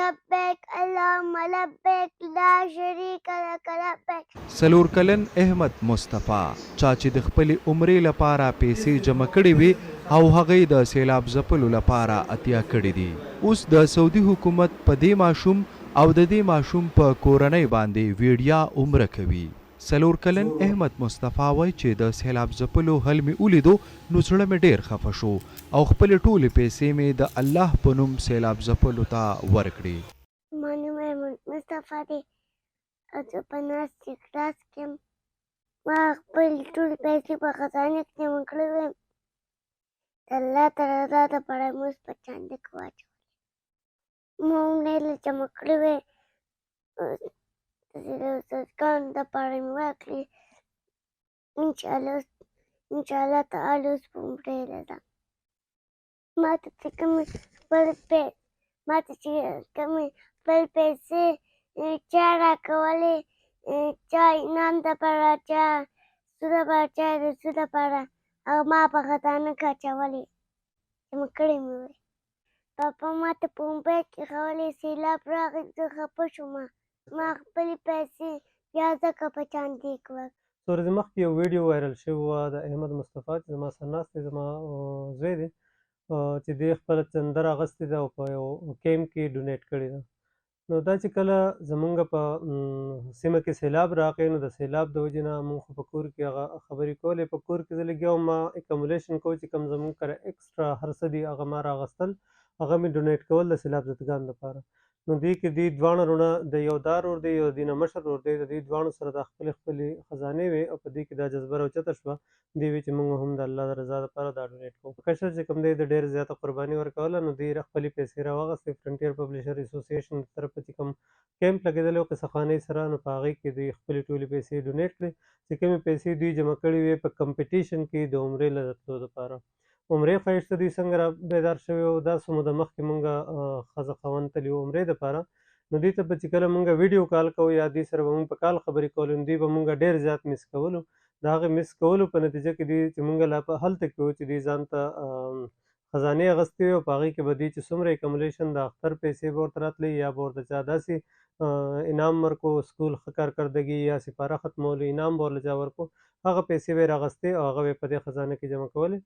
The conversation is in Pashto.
لبیک اللهم لبیک لا شریک لک لبیک. څلور کلن احمد مصطفی چا چې د خپلې عمرې لپاره پیسې جمع کړې وي او هغې د سیلاب ځپلو لپاره اتیا کړي دي، اوس د سعودي حکومت په دې ماشوم او د دې ماشوم په کورنۍ باندې ویډیا عمره کوي. څلور کلن احمد مصطفی وایي چې د سیلاب ځپلو حل مې ولیدو نو زړه مې ډېر خفه شو او خپلې ټولې پیسې مې د الله په نوم سیلاب ځپلو ته ورکړې. زما نوم احمد مصطفی دی او زه په ناستې کلاس کې یم. ما خپلې ټولې پیسې په خزانه کې جمع کړې وې. د الله د رضا دپاره مې اوس په چانده کې واچولې. ما عمرې جمع کړې وې، د استادګانو دپاره مې ورکړې. انشاءالله تعالی اوس په عمرې ځم. ما ته چې کومې خپل پیسې چا راکولې، چا انعام دپاره، چا سود دپاره، چا د سود دپاره، هغه ما په خزانه کې اچولې، جمع کړې مې وې. پاپا ما ته په موبایل کې ښودلې، سیلاب راغی زه خفه شومه. ما خپلې پیسې بیا ځکه په چاندې کې ورکړې. څو ورځې مخکې یو ویډیو وایرل شوې وه د احمد مصطفی چې زما سره ناست دی، زما زوی دی چې دی خپله چندر اغوستې ده او په یو کیمپ کې ډونیټ کړې ده. نو دا چې کله زمونږ په سیمه کې سیلاب راغی نو د سیلاب د وجې نه مونږ خو په کور کې هغه خبرې کولې. په کور کې زه لګیا وم، ما اکمولیشن کوو چې کوم زمونږ کره ایکسټرا هر څه دي هغه ما راغوستل، هغه مې ډونیټ کول د سیلاب زدګانو لپاره. نو دې کې دې دواړه وروڼه د یو دا ورور دی یو د دې نه مشر ورور دی، د دې دواړو سره دا خپلې خزانې وې او په دې کې دا جذبه راوچته شوه. دې وې چې مونږ هم د الله د رضا لپاره دا ډونیټ کوو. کشر چې کوم دی د ډېر زیاته قرباني ورکوله نو دې خپلې پیسې راواغستې. فرنټیر پبلیشر اسوسییشن طرفه چې کوم کیمپ لګېدلی و قصه خانۍ سره، نو په هغې کې دوی خپلې ټولې پیسې ډونیټ کړې چې کومې پیسې دوی جمع کړې وې په کمپټیشن کې د عمرې له تلو دپاره. عمرې خواهشته دوی څنګه را بیدار شوي وو، دا څه موده مخکې مونږ ښځه خاوند تللي وو عمرې دپاره. نو دوی ته به چې کله مونږ ویډیو کال کوو یا دوی سره به مونږ په کال خبرې کولو نو دوی به مونږ ډېر زیات مس کولو. د هغې مس کولو په نتیجه کې دوی چې مونږ لا په هلته کې وو چې دوی ځان ته خزانې اغوستې وې او په هغې کې به دوی چې څومره اکمولیشن د اختر پیسې به ورته راتلې یا به ورته چا داسې انعام ورکو، سکول ښه کارکردګي یا سپاره ختمولو انعام به ورله چا ورکو، هغه پیسې به یې راغستې او هغه به یې په دې خزانه کې جمع کولې.